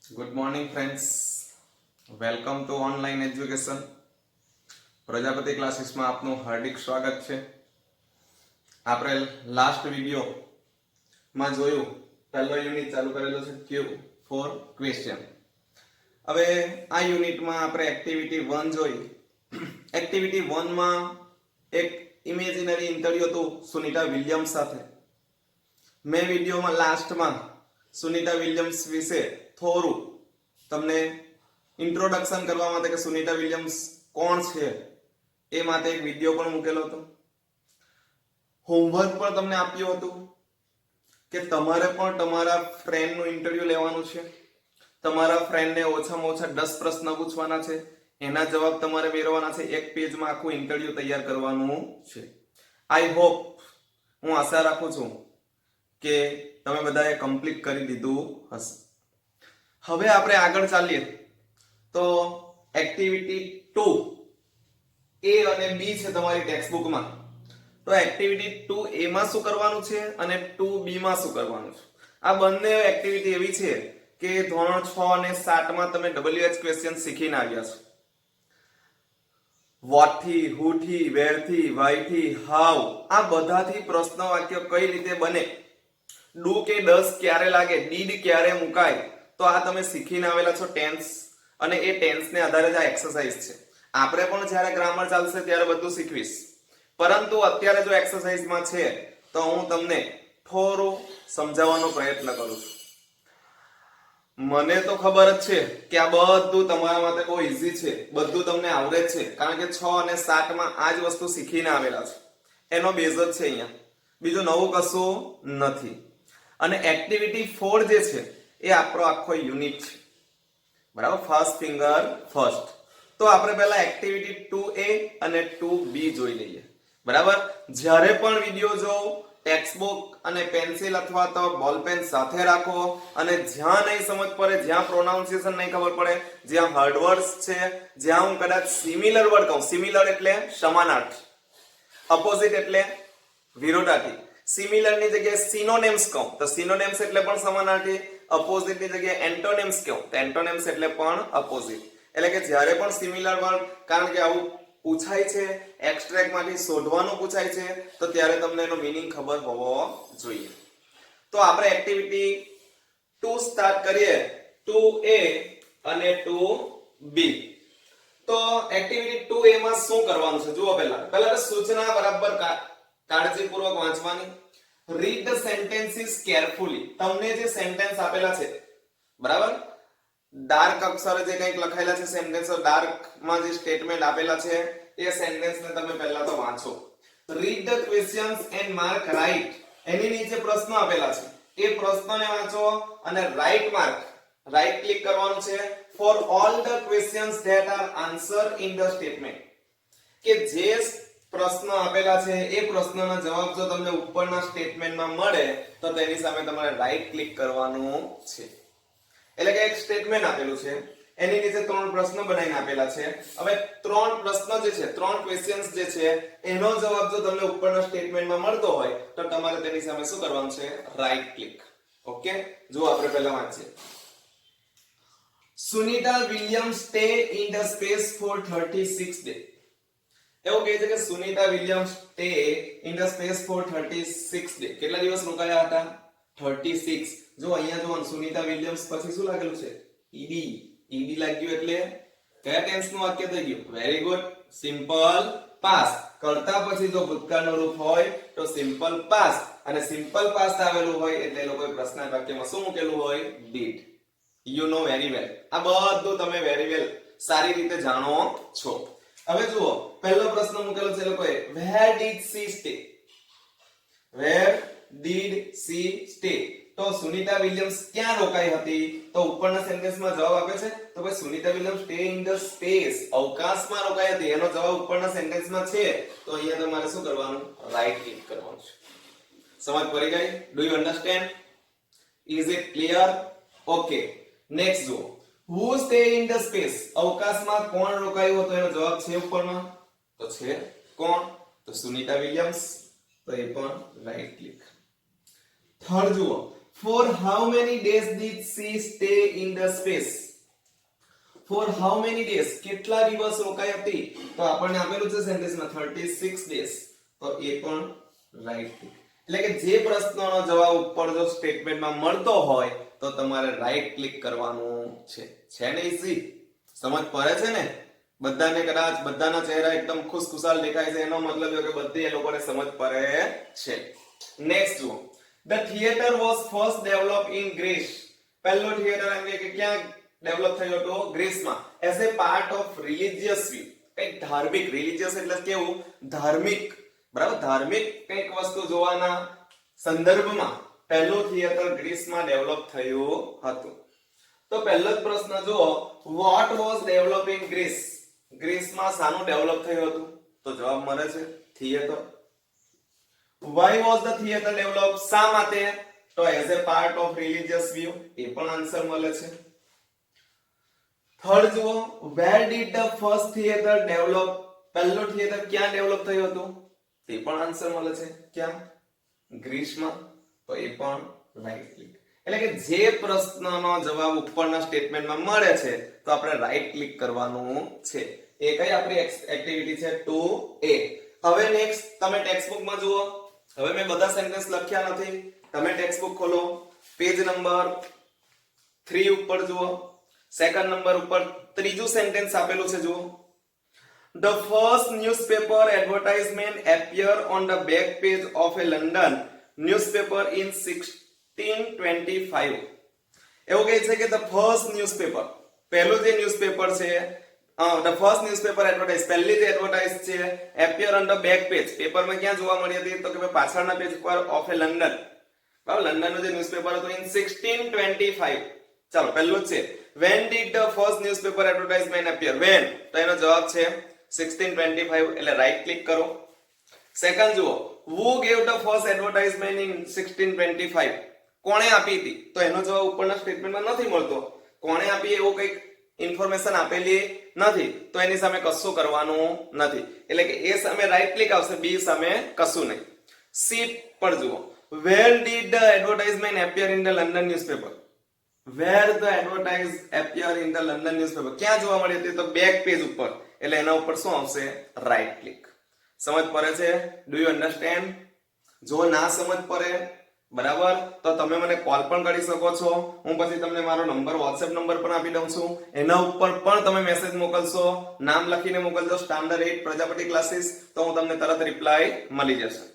Good morning friends, welcome to online education. Prajapati ક્લાસીસમાં આપનું હાર્દિક સ્વાગત છે. આપણે લાસ્ટ વિડીયોમાં જોયું, પહેલો યુનિટ ચાલુ કરેલો છે ક્યુ ફોર ક્વેશ્ચન. હવે આ યુનિટમાં આપણે એક્ટિવિટી 1 જોઈ. એક્ટિવિટી 1 માં એક ઇમેજિનરી ઇન્ટરવ્યુ હતું સુનિતા વિલિયમ્સ સાથે. મેં વિડીયોમાં લાસ્ટમાં સુનિતા વિલિયમ્સ વિશે થોડું તમને ઇન્ટ્રોડક્શન કરવા માટે કે સુનિતા વિલિયમ્સ કોણ છે એ માટે એક વિડીયો પણ મૂકેલો હતો. હોમવર્ક પણ તમને આપ્યું હતું કે તમારે પણ તમારા ફ્રેન્ડનું ઇન્ટરવ્યુ લેવાનું છે. તમારા ફ્રેન્ડને ઓછામાં ઓછા 10 પ્રશ્ન પૂછવાના છે, એના જવાબ તમારે મેળવવાના છે. એક પેજમાં આખું ઇન્ટરવ્યુ તૈયાર કરવાનું છે. આઈ હોપ, હું આશા રાખું છું કે તમે બધાએ કમ્પ્લીટ કરી દીધું હશે. હવે આપણે આગળ ચાલીએ તો એક્ટિવિટી 2 એ અને બી છે તમારી ટેક્સ્ટબુકમાં. તો એક્ટિવિટી 2 એ માં શું કરવાનું છે અને 2 બી માં શું કરવાનું છે. આ બંને એક્ટિવિટી એવી છે કે ધોરણ 6 અને 7 માં તમે WH ક્વેશ્ચન શીખીને આવ્યા છો. વોટ થી, હુ થી, વેર થી, વાય થી, હાઉ, આ બધાથી પ્રશ્ન વાક્ય કઈ રીતે બને, ડુ કે ડઝ ક્યારે લાગે, ડીડ ક્યારે મુકાય, તો આ તમે શીખીને આવેલા છો ટેન્સ, અને એ ટેન્સને આધારે જ આ એક્સરસાઇઝ છે. આપણે પણ જ્યારે ગ્રામર ચાલશે ત્યારે બધું શીખવીશ, પરંતુ અત્યારે જો એક્સરસાઇઝમાં છે તો હું તમને થોડું સમજાવવાનો પ્રયત્ન કરું છું. મને તો ખબર જ છે કે આ બધું તમારા માટે બહુ ઈઝી છે, બધું તમને આવડે જ છે, કારણ કે 6 અને 7 માં આ જ વસ્તુ શીખીને આવેલા છે. એનો બેઝ જ છે અહીંયા, બીજું નવું કશું નથી. અને એક્ટિવિટી 4 જે છે એ આપણો આખો યુનિટ છે, બરાબર, ફર્સ્ટ ફિંગર ફર્સ્ટ. તો આપણે પહેલા એક્ટિવિટી 2A અને 2B જોઈ લઈએ. બરાબર, જ્યારે પણ વિડિયો જોવો ટેક્સ્ટબુક અને પેન્સિલ અથવા તો બોલપેન સાથે રાખો, અને જ્યાં નહીં સમજ પડે, જ્યાં પ્રોનાઉન્સિએશન નહીં ખબર પડે, જ્યાં હાર્ડ વર્ડ્સ છે, જ્યાં હું કદાચ સિમિલર વર્ડ કહું, સિમિલર એટલે સમાનાર્થી, અપોઝિટ એટલે વિરોધાર્થી, સિમિલર ની જગ્યાએ સિનોનિમ્સ કહું તો સિનોનિમ્સ એટલે પણ સમાનાર્થી, અપોઝિટ ની જગ્યાએ એન્ટોનિમ્સ કહું તો એન્ટોનિમ્સ એટલે પણ અપોઝિટ. એટલે કે જ્યારે પણ સિમિલર વર્ડ, કારણ કે આવું પૂછાય છે, એક્સ્ટ્રેક્ટ માંથી શોધવાનું પૂછાય છે, તો ત્યારે તમને એનો મીનિંગ ખબર હોવો જોઈએ. તો આપણે એક્ટિવિટી 2 સ્ટાર્ટ કરીએ, 2A અને 2B. તો એક્ટિવિટી 2A માં શું કરવાનું છે જુઓ. પહેલા તો સૂચના બરાબર કાળજીપૂર્વક વાંચવાની. Read the sentences carefully. તમને જે સેન્ટેન્સ આપેલા છે, બરાબર, ડાર્ક અક્ષરે જે કંઈક લખાયેલા છે સેન્ટેન્સ, ડાર્ક માં જે સ્ટેટમેન્ટ આપેલા છે એ સેન્ટેન્સને તમે પહેલા તો વાંચો. Read the questions and mark right. એની નીચે પ્રશ્નો આપેલા છે, એ પ્રશ્નોને વાંચો અને રાઈટ માર્ક, રાઈટ ક્લિક કરવાનું છે for all the questions that are answer in the statement. કે જે પ્રશ્ન આપેલા છે એ પ્રશ્નના જવાબ જો તમને ઉપરના સ્ટેટમેન્ટમાં મળે તો તેની સામે તમારે રાઈટ ક્લિક કરવાનું છે. એટલે કે એક સ્ટેટમેન્ટ આપેલું છે, એની નીચે 3 પ્રશ્ન બનાવીને આપેલા છે. હવે 3 પ્રશ્ન જે છે, 3 ક્વેશ્ચન્સ જે છે, એનો જવાબ જો તમને ઉપરના સ્ટેટમેન્ટમાં મળતો હોય તો તમારે તેની સામે શું કરવાનું છે? Right click. ઓકે, જો આપણે પહેલા વાંચીએ. Sunita Williams stay in the space for 36 day. એવું કહે છે કે Sunita Williams stay in the space for 36 day. કેટલા દિવસ રોકાયા હતા? 36. જો અહીંયા જો સુનિતા વિલિયમ્સ પછી શું લાગેલું છે? ઈડી. ઈડી લાગ્યું એટલે કયા ટેન્સ નું વાક્ય થઈ ગયું? Very good, simple past. કરતા પછી જો ભૂતકાળનું રૂપ હોય તો સિમ્પલ પાસ્ટ, અને સિમ્પલ પાસ્ટ આવેલું હોય એટલે લોકોએ પ્રશ્નાર્થ વાક્યમાં શું મૂકેલું હોય? Did. You know very well. આ બધું તમે વેરી વેલ સારી રીતે જાણો છો. હવે જુઓ, પહેલો પ્રશ્ન મૂકેલો છે લોકોએ, where did she stay? where did she stay? તો સુનિતા વિલિયમ્સ ક્યાં રોકાઈ હતી? તો ઉપરના સેન્ટેન્સમાં જવાબ આપે છે તો ભાઈ Sunita Williams stay in the space, અવકાશમાં રોકાઈ હતી, એનો જવાબ ઉપરના સેન્ટેન્સમાં છે, તો અહીંયા તમારે શું કરવાનું? રાઈટ ક્લિક કરવાનું છે. સમજ પડી ગઈ? Do you understand? Is it clear? Okay, next જુઓ. Who stay in the space? અવકાશમાં કોણ રોકાયું હતું? એનો જવાબ છે ઉપરમાં, તો છે કોણ? તો સુનિતા વિલિયમ્સ, તો એ પણ રાઈટ ક્લિક. થર્ડ જુઓ. For how many days did she stay in the space? For how many days કેટલા દિવસ રોકાઈ હતી? તો આપણને આપેલું છે સેન્ટેન્સમાં 36 days. તો એ પણ રાઈટ ક્લિક. એટલે કે જે પ્રશ્નનો જવાબ ઉપર જો સ્ટેટમેન્ટમાં મળતો હોય તો તમારે રાઈટ ક્લિક કરવાનું છે ને ઈઝી? સમજ પડે છે ને? બધાને કદાચ બધાના ચહેરા એકદમ ખુશખુશાલ દેખાય છે, એનો મતલબ એ કે બધી એ લોકોને સમજ પડે છે. નેક્સ્ટ જુઓ. The theater was first developed in Greece. પહેલો થિયેટર એમ કે ક્યાં ડેવલપ થયો હતો? ગ્રીસમાં. As a part of religious view. કંઈક ધાર્મિક, રિલિજિયસ એટલે કેવું? ધાર્મિક, બરાબર? ધાર્મિક કંઈક વસ્તુ જોવાના સંદર્ભમાં પહેલું થિયેટર ગ્રીસમાં ડેવલપ થયું હતું. તો પહેલો જ પ્રશ્ન જુઓ, what was developed in Greece? ગ્રીસમાં શાનું ડેવલપ થયું હતું? તો જવાબ મળે છે theatre. Why was the theater developed? શા માટે? તો as a part of religious view. એ પણ આન્સર મળે છે. થર્ડ જુઓ, where did the first theater develop? પહેલો થિયેટર ક્યાં ડેવલપ થયું હતું? તે પણ આન્સર મળે છે. ક્યાં? ગ્રીસમાં. તો એ પણ રાઈટ ક્લિક. એટલે કે જે પ્રશ્નનો જવાબ ઉપરના સ્ટેટમેન્ટમાં મળે છે તો આપણે રાઈટ ક્લિક કરવાનું છે. એ કઈ આપણી એક્ટિવિટી છે 2A. હવે નેક્સ્ટ તમે ટેક્સ્ટ બુકમાં જુઓ. હવે મેં બધા સેન્ટેન્સ લખ્યા નથી, તમે ટેક્સ્ટ બુક ખોલો, પેજ નંબર 3 ઉપર જુઓ. સેકન્ડ નંબર ઉપર ત્રીજું સેન્ટેન્સ આપેલું છે જુઓ. The first newspaper advertisement appeared on the back page of a London newspaper in 1625. એવું કહે છે કે the first newspaper, પહેલું જે ન્યૂઝપેપર છે, the first newspaper advertise, પહેલી જે એડવર્ટાઇઝ છે, appear on the back page, પેપરમાં ક્યાં જોવા મળી હતી? તો કે પાછળના પેજ પર of a London, બરાબર? લંડનનું જે ન્યૂઝપેપર હતું in 1625. ચાલો પહેલું છે, when did the first newspaper advertisement appear? when, તો એનો જવાબ છે 1625. એટલે રાઈટ ક્લિક કરો. સેકન્ડ જુઓ, who gave the first advertisement in 1625? કોણે આપી હતી? તો એનો જવાબ ઉપરના સ્ટેટમેન્ટમાં નથી મળતો. કોણે આપી એવું કંઈક ઇન્ફોર્મેશન આપેલી નથી, તો એની સામે કશું કરવાનું નથી. એટલે કે એ સામે રાઈટ ક્લિક આવશે, બી સામે કશું નહીં. સી પર જુઓ, where did the advertisement appear in the London newspaper? where the advertise appear in the London newspaper, ક્યાં જોવા મળી હતી? તો બેક પેજ ઉપર. એટલે એના ઉપર શું આવશે? Right click. સમજ પડે છે? Do you understand? જો ના સમજ પડે, બરાબર, તો તમે મને કોલ પણ કરી શકો છો. હું પછી તમને મારો નંબર, WhatsApp નંબર પણ આપી દઉં છું. એના ઉપર પણ તમે મેસેજ મોકલશો, નામ લખીને મોકલજો, સ્ટાન્ડર્ડ 8 પ્રજાપતિ ક્લાસીસ, તો હું તમને તરત રિપ્લાય મળી જશે.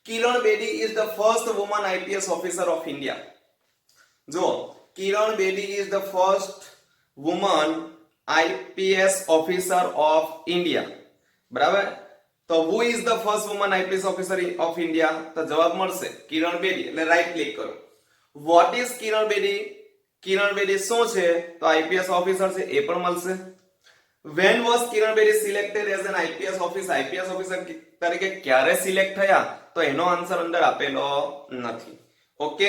Kiran Bedi is the first woman IPS officer of India. જો Kiran Bedi is the first woman IPS officer of India, બરાબર? તો who is the first woman IPS officer of India? તો જવાબ મળશે કિરણ બેદી. એટલે રાઈટ ક્લિક કરો. what is Kiran Bedi? કિરણ બેદી શું છે? તો IPS ઓફિસર છે, એ પણ મળશે. when was Kiran Bedi selected as an IPS officer? IPS officer તરીકે ક્યારે સિલેક્ટ થયા? તો એનો આન્સર અંદર આપેલો નથી. ઓકે,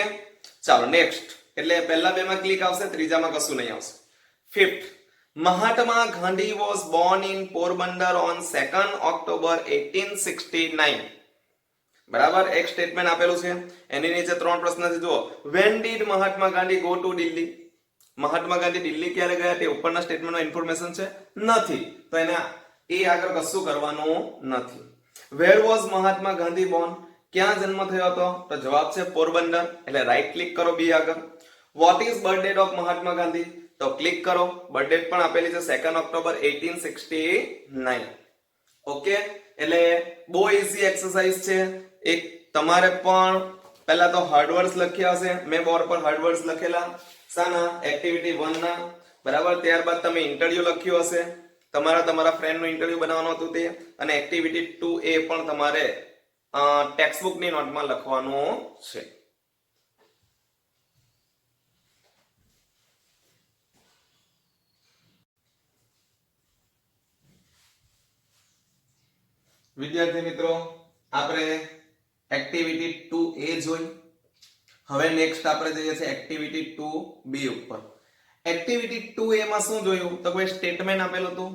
ચાલો નેક્સ્ટ. એટલે પહેલા બેમાં ક્લિક આવશે, ત્રીજામાં કશું નહીં આવશે. Fifth, Mahatma Gandhi was born in Porbandar on 2nd October 1869. બરાબર? એક સ્ટેટમેન્ટ આપેલું છે, એની નીચે ત્રણ પ્રશ્ન છે. જુઓ, when did Mahatma Gandhi go to Delhi? Mahatma Gandhi Delhi ક્યારે ગયા? તે ઉપરના સ્ટેટમેન્ટમાં ઇન્ફોર્મેશન છે નથી, તો એને એ આગળ કશું કરવાનું નથી. where was Mahatma Gandhi born? ક્યાં જન્મ થયો હતો? તો જવાબ છે પોરબંદર. એટલે રાઈટ ક્લિક કરો બી આગળ. what is birth date of Mahatma Gandhi? તો ક્લિક કરો, બર્થ ડેટ પણ આપેલી છે 2nd October 1869. ઓકે, એટલે બહુ ઈઝી એક્સરસાઇઝ છે. એક તમારે પણ પહેલા તો હાર્ડ વર્ડ્સ લખ્યા હશે, મેં બોર્ડ પર હાર્ડ વર્ડ્સ લખેલા શાના? એક્ટિવિટી 1 ના, બરાબર? ત્યારબાદ તમે ઇન્ટરવ્યુ લખ્યું હશે, તમારા ફ્રેન્ડનું ઇન્ટરવ્યુ બનાવવાનું હતું તે, અને એક્ટિવિટી 2A પણ તમારે ટેક્સ્ટ બુકની નોટમાં લખવાનું છે. વિદ્યાર્થી મિત્રો, આપણે એક્ટિવિટી 2A જોઈ. હવે નેક્સ્ટ આપણે જઈએ છીએ એક્ટિવિટી 2B ઉપર. એક્ટિવિટી 2A માં શું જોયું? તો કોઈ સ્ટેટમેન્ટ આપેલું હતું,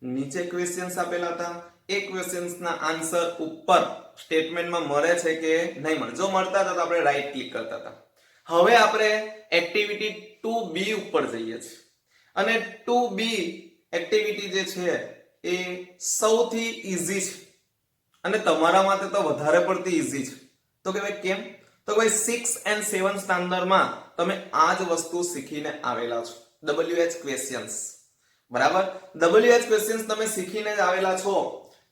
નીચે ક્વેશ્ચન્સ આપેલા હતા. એ ક્વેશ્ચન્સના આન્સર ઉપર સ્ટેટમેન્ટમાં મળે છે કે નહીં મળે? જો મળતા હતા તો આપણે રાઈટ ક્લિક કરતા હતા. હવે આપણે એક્ટિવિટી 2B ઉપર જઈએ છીએ અને 2B એક્ટિવિટી જે છે એ સૌથી ઈઝી છે અને તમારા માટે તો વધારે પડતી ઈઝી છે. તો કે ભાઈ કેમ? તો ભાઈ 6 and 7 સ્ટાન્ડર્ડમાં તમે આ જ વસ્તુ શીખીને આવેલા છો, WH ક્વેશ્ચન્સ. બરાબર, WH ક્વેશ્ચન્સ તમે શીખીને જ આવેલા છો,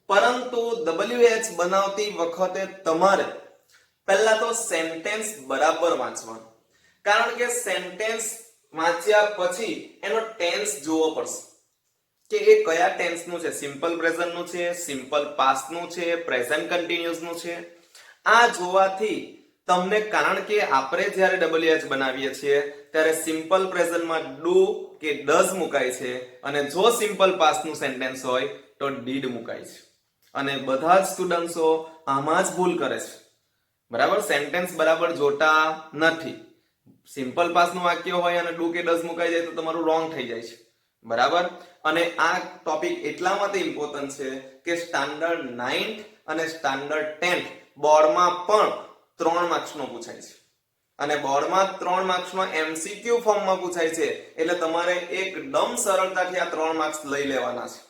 પરંતુ WH બનાવતી વખતે તમારે પહેલા તો સેન્ટેન્સ બરાબર વાંચવાનું, કારણ કે સેન્ટેન્સ વાંચ્યા પછી એનો ટેન્સ જોવો પડશે કે એ કયા ટેન્સનું છે, સિમ્પલ પ્રેઝન્ટનું છે, સિમ્પલ પાસ્ટનું છે, પ્રેઝન્ટ કન્ટિન્યુઅસનું છે. આ જોવાથી તમને, કારણ કે આપણે જ્યારે WH બનાવીએ છીએ ત્યારે સિમ્પલ પ્રેઝન્ટમાં ડુ કે ડઝ મુકાય છે અને જો સિમ્પલ પાસ્ટનું સેન્ટેન્સ હોય તો ડીડ મુકાય છે. અને બધા જ સ્ટુડન્ટ્સો આમાં જ ભૂલ કરે છે. બરાબર, સેન્ટેન્સ બરાબર જોતા નથી. સિમ્પલ પાસ્ટનું વાક્ય હોય અને ડુ કે ડઝ મુકાઈ જાય તો તમારું રોંગ થઈ જાય છે. બરાબર, અને આ ટોપિક એટલા માટે ઇમ્પોર્ટન્ટ છે કે સ્ટાન્ડર્ડ 9th અને સ્ટાન્ડર્ડ 10th બોર્ડમાં પણ 3 માર્ક્સનો પૂછાય છે અને બોર્ડમાં 3 માર્ક્સનો MCQ ફોર્મમાં પૂછાય છે. એટલે તમારે એકદમ સરળતાથી આ 3 માર્ક્સ લઈ લેવાના છે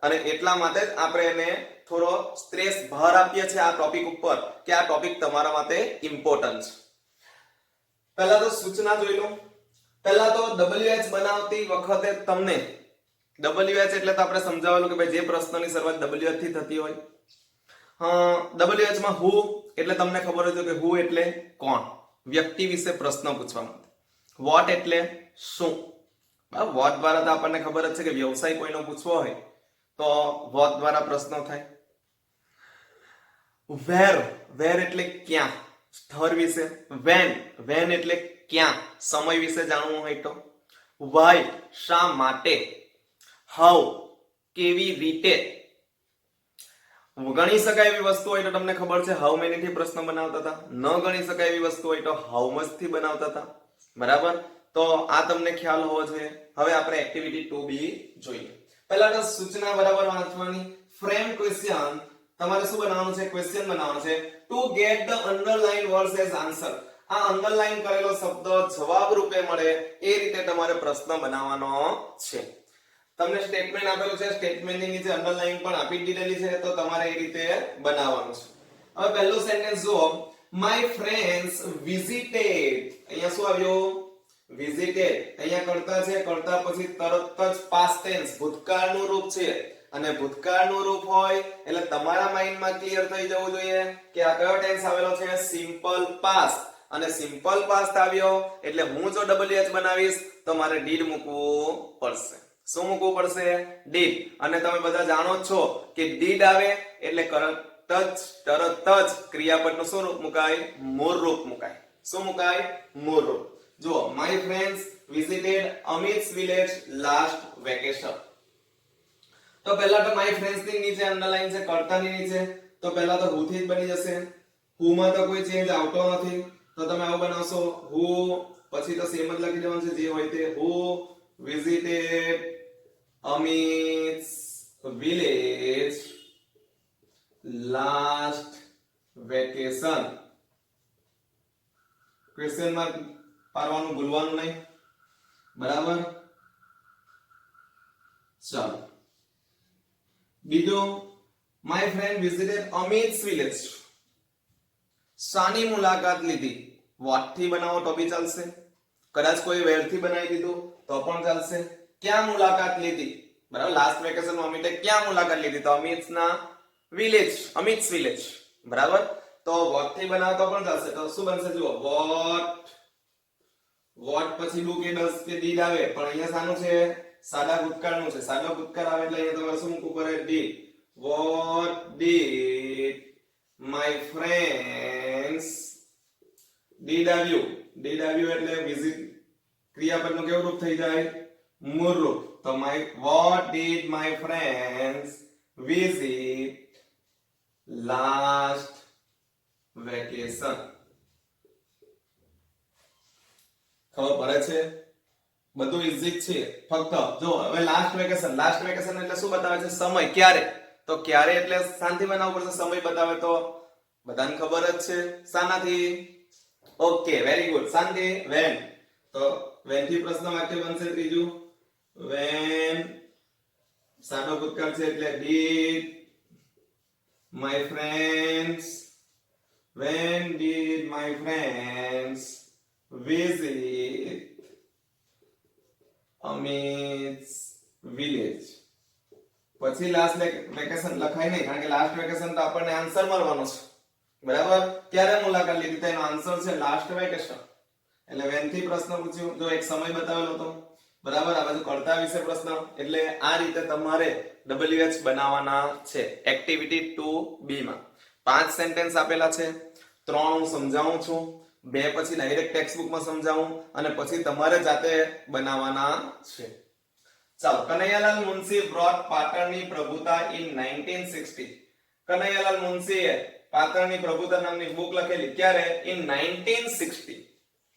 અને એટલા માટે જ આપણે એને થોડો સ્ટ્રેસ ભાર આપીએ છીએ આ ટોપિક ઉપર કે આ ટોપિક તમારા માટે ઇમ્પોર્ટન્ટ છે. પહેલા તો સૂચના જોઈ લો. પહેલા તો WH બનાવતી વખતે તમને, WH એટલે તો આપણે સમજાવેલું કે ભાઈ જે પ્રશ્નની શરૂઆત WH થી થતી હોય. WH માં who એટલે તમને ખબર હોય કે who એટલે કોણ, વ્યક્તિ વિશે પ્રશ્ન પૂછવા માટે. what એટલે શું. what દ્વારા તો આપણને ખબર જ છે કે વ્યવસાય કોઈનો પૂછવો હોય તો what દ્વારા પ્રશ્નો થાય. where એટલે ક્યાં, સ્થળ વિશે. when એટલે ક્યાં, સમય વિશે જાણવું હોય તો. why શા માટે. how કેવી રીતે. ગણી શકાય એવી વસ્તુ હોય તો તમને ખબર છે હાઉ મેની થી પ્રશ્ન બનાવતા હતા. ન ગણી શકાય એવી વસ્તુ હોય તો હાઉ મચ થી બનાવતા હતા. બરાબર, તો આ તમને ખ્યાલ હોવો જોઈએ. હવે આપણે એક્ટિવિટી 2B જોઈએ. પહેલા તો સૂચના બરાબર વાંચવાની. ફ્રેમ ક્વેશ્ચન, તમારે શું બનાવવાનું છે? ક્વેશ્ચન બનાવવાનું છે two get the underline words as answer. આ અંડરલાઇન કરેલો શબ્દ જવાબ રૂપે મળે એ રીતે તમારે પ્રશ્ન બનાવવાનો છે. તમને સ્ટેટમેન્ટ આપેલું છે, સ્ટેટમેન્ટની નીચે અંડરલાઇન પણ આપી દીધેલી છે, તો તમારે એ રીતે બનાવવાનું છે. હવે પહેલું સેન્ટેન્સ જુઓ, માય ફ્રેન્ડ્સ વિઝિટેડ. અહીંયા શું આવ્યું? વિઝિટેડ. અહીંયા કરતા છે, કરતા પછી તરત જ પાસ્ટ ટેન્સ ભૂતકાળનું રૂપ છે અને ભૂતકાળનું રૂપ હોય એટલે તમારા માઇન્ડમાં ક્લિયર થઈ જવું જોઈએ કે આ કયો ટેન્સ આવેલો છે? Simple past. અને સિમ્પલ પાસ્ટ આવ્યો એટલે હું જો WH બનાવીશ તો મારે ડીડ મૂકવું પડશે. શું મૂકવું પડશે? ડીડ. અને તમે બધા જાણો છો કે ડીડ આવે એટલે તરત જ ક્રિયાપદનું શું રૂપ મુકાય? મૂળ રૂપ મુકાય. શું મુકાય? મૂળ રૂપ. જુઓ, my friends visited Amit's village last vacation. તો પહેલા તો માય ફ્રેન્ડ્સ ની નીચે અંડરલાઈન છે, કર્તાની નીચે, તો પહેલા તો who થી જ બની જશે. who માં તો કોઈ ચેન્જ આવતો નથી, તો તમે આવું બનાવશો who, પછી તો સેમ જ લખી દેવાનું છે જે હોય તે. who visited Amit's village last vacation. Question mark પાડવાનું ભૂલવાનું નહીં. બરાબર, ચાલો બીજું, my friend visited Amit's village. શાની મુલાકાત લીધી? what થી બનાવો તો બી ચાલશે, કદાચ કોઈ where થી બનાવી દીધું તો પણ ચાલશે. ક્યાં મુલાકાત લીધી? બરાબર, લાસ્ટ વેકેશન માં અમિતે ક્યાં મુલાકાત લીધી? તો અમિત's village. બરાબર, તો what થી બનાવો તો પણ ચાલશે. તો શું બનશે? જુઓ, what પછી do કે does કે did આવે, પણ અહીંયા શાનું છે? સાદા ભૂતકાળનું છે. સાદા ભૂતકાળ આવે એટલે અહીંયા તમારે શું મૂકવું પડે? did. what did my friends. did આવ્યું એટલે વિઝિટ ક્રિયાપદનું કેવું રૂપ થઈ જાય? મૂળ રૂપ. તો what did my friends visit last vacation. ખબર પડે છે? બધું ઈઝી છે. ફક્ત જો હવે લાસ્ટ વેકેશન એટલે શું બતાવે છે? સમય. ક્યારે? તો ક્યારે એટલે શાંતિ બનાવવું પડશે. સમય બતાવે તો બધાને ખબર જ છે. શાનાથી? ઓકે વેરી ગુડ શાંતિ વેન તો વેન થી પ્રશ્ન વાક્ય બનશે ત્રીજું વેન સાદો ભૂતકાળ છે એટલે did my friends when did my friends visit Amit's village પછી લાસ્ટ વેકેશન લખાય નહીં કારણ કે લાસ્ટ વેકેશન તો આપણને આન્સર મળવાનો છે બરાબર ક્યારે મુલાકાત લીધી તેનો આન્સર છે લાસ્ટ વેકેશન એટલે વેન થી પ્રશ્ન પૂછ્યો જો એક સમય બતાવેલો હતો બરાબર આ બાજુ કર્તા વિશે પ્રશ્ન એટલે આ રીતે તમારે WH બનાવવાના છે એક્ટિવિટી 2B માં 5 સેન્ટેન્સ આપેલા છે 3 હું સમજાવું છું 2 પછી ડાયરેક્ટ ટેક્સ્ટ બુકમાં સમજાવું અને પછી તમારે જાતે બનાવવાના છે ચાલો કનૈયાલાલ મુનશી brought પાટણની પ્રભુતા in 1960 કનૈયાલાલ મુનશીએ પાટણની પ્રભુતા નામની બુક લખેલી ક્યારે in 1960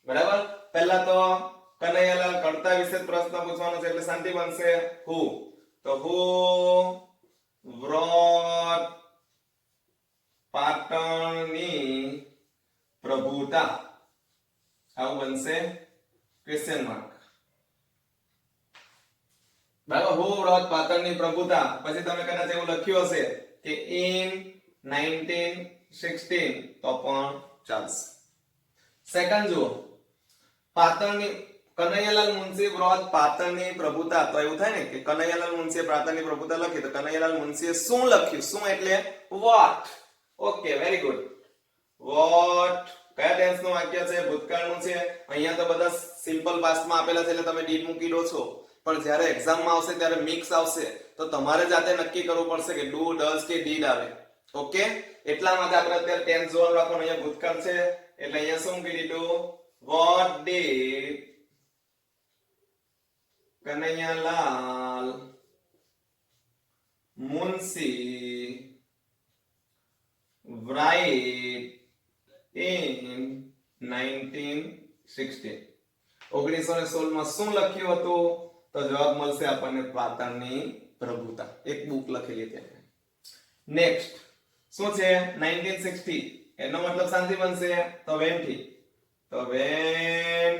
બરાબર પહેલા તો કનૈયાલાલ કર્તા વિશે પ્રશ્ન પૂછવાનો છે એટલે શાંતિ બનશે who તો who brought પાટણની પ્રભુતા આવું બનશે ક્વેશ્ચન માર્ક બરાબર who brought પાટણની પ્રભુતા પછી તમે કદાચ એવું લખ્યું હશે કે in 1916 તો પણ ચાલશે સેકન્ડ જુઓ પાટણની કનૈયાલાલ મુનશી brought પાટણની પ્રભુતા તો એવું થાય ને કે કનૈયાલાલ મુનશીએ પાટણની પ્રભુતા લખી તો કનૈયાલાલ મુનશીએ શું લખ્યું શું એટલે what okay very good what કયા ટેન્સ નું વાક્ય છે ભૂતકાળનું છે અહીંયા તો બધા સિમ્પલ પાસ્ટ માં આપેલા છે એટલે તમે ડીડ મૂકી દો છો પણ જ્યારે એક્ઝામ માં આવશે ત્યારે મિક્સ આવશે તો તમારે જાતે નક્કી કરવું પડશે કે ડુ ડઝ કે ડીડ આવે ઓકે એટલા માટે આપણે અત્યારે ટેન્સ જોવાનું રાખવાનું અહીંયા ભૂતકાળ છે એટલે અહીંયા શું મૂકી દીધું what did Kanaiyalal Munshi write in 1916 1916 માં શું લખ્યું હતું તો જવાબ મળશે આપણને પાટણની પ્રભુતા એક બુક લખેલી ત્યાં નેક્સ્ટ શું છે 1960 એનો મતલબ શાંતિ બનશે તો when થી તો when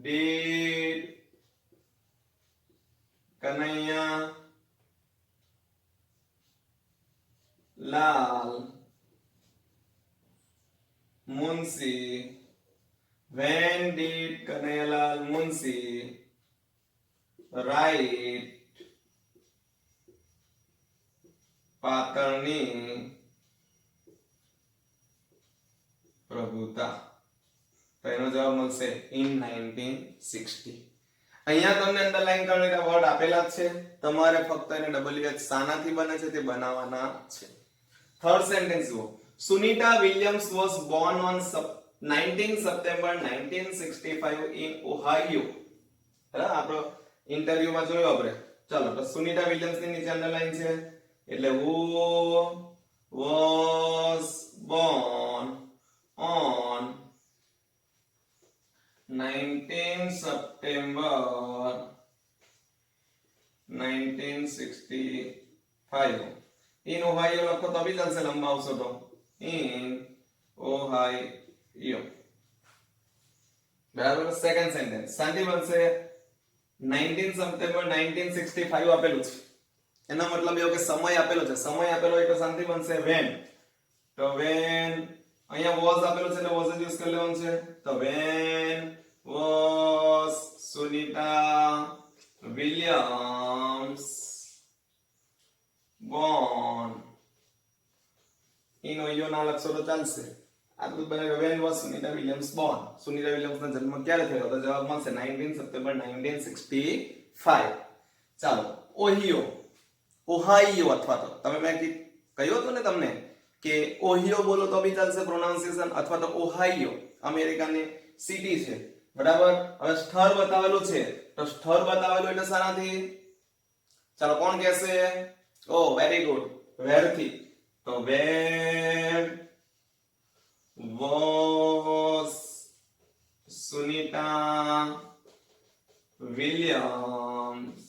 did Kanaiya Lal Munshi when did Kanaiyalal Munshi write પાટણની પ્રભુતા તો એનો જવાબ મળશે in 1960 અહીંયા તમને અંડરલાઈન કરેલા વર્ડ આપેલા છે તમારે ફક્ત એને WH શાનાથી બને છે તે બનાવવાના છે થર્ડ સેન્ટેન્સ જુઓ Sunita Williams was Born on 19 September 1965 in Ohio બરાબર આપણો ઇન્ટરવ્યુમાં જોયો આપણે ચાલો તો સુનિતા વિલિયમ્સ ની નીચે અંડરલાઈન છે એટલે who was born on 19 September 1965 in Ohio લખો તો બી ચાલશે લંબાવશો તો in Ohio બરાબર સેકન્ડ સેન્ટેન્સ શાંતિ બનશે 19 સપ્ટેમ્બર 1965 આપેલું છે એનો મતલબ એવો કે સમય આપેલો છે સમય આપેલો હોય તો શાંતિ બનશે when તો when અહીંયા was આપેલું છે એટલે was જ યુઝ કરી લેવાનું છે તો when was Sunita Williams born in Ohio ના લખશો તો ચાલશે આટલું બને when was Sunita Williams born Sunita Williams નો જન્મ ક્યારે થયો તો જવાબ મળશે 19 સપ્ટેમ્બર 1965 ચાલો ઓહાયો અથવા તો તમે મેં કહ્યું હતું ને તમને કે ઓહિયો બોલો તો બી ચાલશે પ્રોનાઉન્સિએશન અથવા તો ઓહાયો અમેરિકાની સિટી છે બરાબર હવે સ્થળ બતાવેલું છે તો સ્થળ બતાવેલું એટલે શાનાથી ચાલો કોણ કહેશે ઓ વેરી ગુડ વેર થી તો વેર was Sunita Williams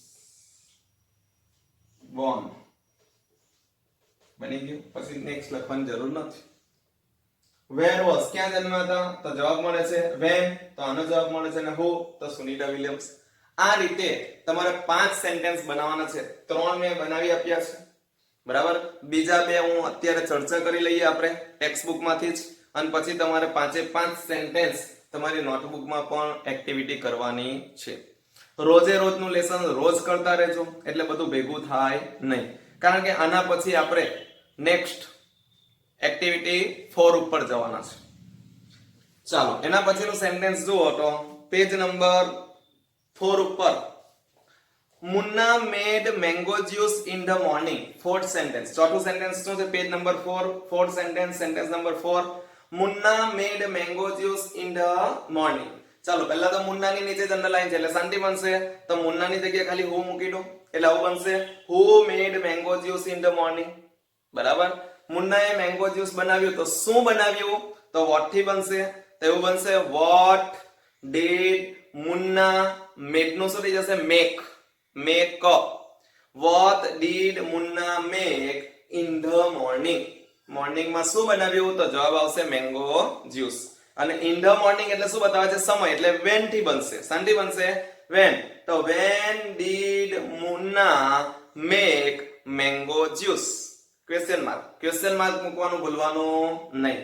born બની ગયું પછી નેક્સ્ટ લખવાની જરૂર નથી વેર વોઝ ક્યાં જન્મ્યા હતા? તો જવાબ મળે છે વેન, તો આનો જવાબ મળે છે ને હુ, તો સુનિતા વિલિયમ્સ. આ રીતે તમારે 5 સેન્ટેન્સ બનાવવાના છે. 3 મેં બનાવી આપ્યા છે, બરાબર. બીજા 2 હું અત્યારે ચર્ચા કરી લઈએ આપણે ટેક્સ્ટ માંથી જ, અને પછી તમારે 5 સેન્ટેન્સ તમારી નોટબુકમાં પણ એક્ટિવિટી કરવાની છે. રોજે રોજનું લેસન રોજ કરતા રહેજો, એટલે બધું ભેગું થાય નહીં. કારણ કે આના પછી આપણે નેક્સ્ટ એક્ટિવિટી 4 ઉપર જવાના છે. ચાલો એના પછીનું સેન્ટેન્સ જુઓ તો પેજ નંબર 4 ઉપર, Munna made mango juice in the morning. Fourth sentence, ચોથું સેન્ટેન્સ શું છે? Page number 4, fourth sentence, sentence number 4, Munna made mango juice in the morning. ચાલો પહેલા તો મુન્નાની નીચે જ અંડરલાઈન છે એટલે શાંતિ બનશે, તો મુન્નાની જગ્યાએ ખાલી હુ મૂકી દો એટલે આવું બનશે, who made mango juice in the morning. બરાબર. મુન્નાએ મેંગો જ્યુસ બનાવ્યું, તો શું બનાવ્યું? તો વોટ થી બનશે, તો એવું બનશે વોટ ડીડ મુન્ના મેડ નું શું થઈ જશે? Make. Make. What did Munna make in the morning. Morning માં શું બનાવ્યું? તો જવાબ આવશે મેંગો જ્યુસ. અને ઇન ધ મોર્નિંગ એટલે શું બતાવે છે? સમય, એટલે વેન થી બનશે. શાંતિ બનશે વેન. તો when did Munna make mango juice? Question mark. Question mark મૂકવાનું ભૂલવાનું નહીં.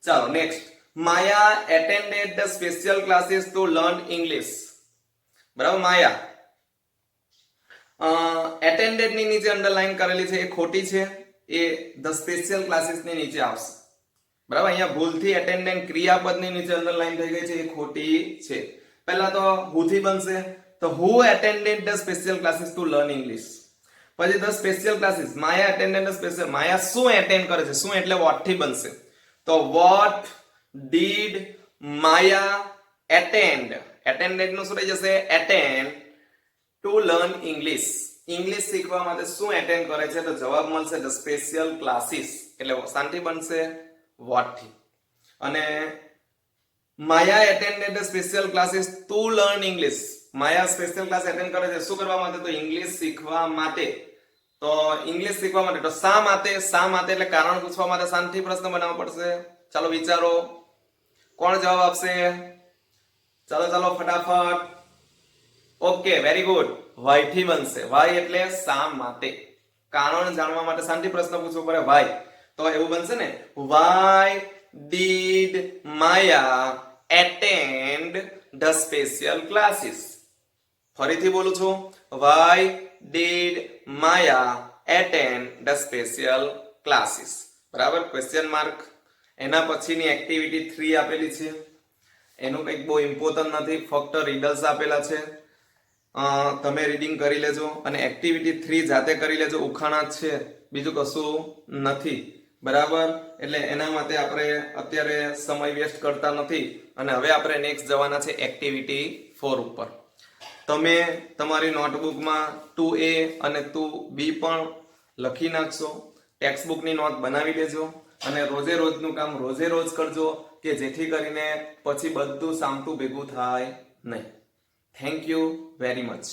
ચાલો next, Maya attended the special classes to learn English. બરાબર. માયા attended ની નીચે અંડરલાઈન કરેલી છે, એ ખોટી છે, એ the special classes ની નીચે આવશે. બરાબર. અહીંયા ભૂલથી attendant ક્રિયાપદની નીચે અંડરલાઈન થઈ ગઈ છે, એ ખોટી છે. પહેલા તો who થી બનશે, તો who attended the special classes to learn English. પછી the special classes, Maya attended the special, માયા શું એટેન્ડ કરે છે? શું એટલે what થી બનશે, તો what did Maya attend. attended નું શું થઈ જશે? attend to learn English. English શીખવા માટે શું એટેન્ડ કરે છે? તો જવાબ મળશે the special classes, એટલે શાંતિ બનશે what થી. અને માયા attended the special classes to learn English. Maya special class attend કરે છે શું કરવા માટે? તો ઇંગ્લિશ શીખવા માટે. તો ઇંગ્લિશ શીખવા માટે, તો શા માટે? શા માટે એટલે કારણ પૂછવા માટે શાંતિ પ્રશ્ન બનાવવો પડશે. ચાલો વિચારો, કોણ જવાબ આપશે? ચાલો ચાલો ફટાફટ. Okay, very good. વાય થી બનશે. વાય એટલે શા માટે, કારણ જાણવા માટે શાંતિ પ્રશ્ન પૂછવો પડે વાય. તો એવું બનશે ને, why did Maya attend the special classes. ફરીથી બોલું છું, why did Maya attend the special classes? બરાબર. Question mark. એના પછીની એક્ટિવિટી 3 આપેલી છે, એનું કંઈક બહુ ઇમ્પોર્ટન્ટ નથી, ફક્ત રીડર્સ આપેલા છે. તમે રીડિંગ કરી લેજો અને એક્ટિવિટી 3 જાતે કરી લેજો. ઉખાણા છે, બીજું કશું નથી. બરાબર. એટલે એના માટે આપણે અત્યારે સમય વેસ્ટ કરતા નથી અને હવે આપણે નેક્સ્ટ જવાના છે એક્ટિવિટી 4 ઉપર. તમે તમારી નોટબુકમાં 2A અને 2B પણ લખી નાખશો. ટેક્સ્ટ બુકની નોટ બનાવી લેજો અને રોજે રોજનું કામ રોજે રોજ કરજો, કે જેથી કરીને પછી બધું સામટું ભેગું થાય નહીં. Thank you very much.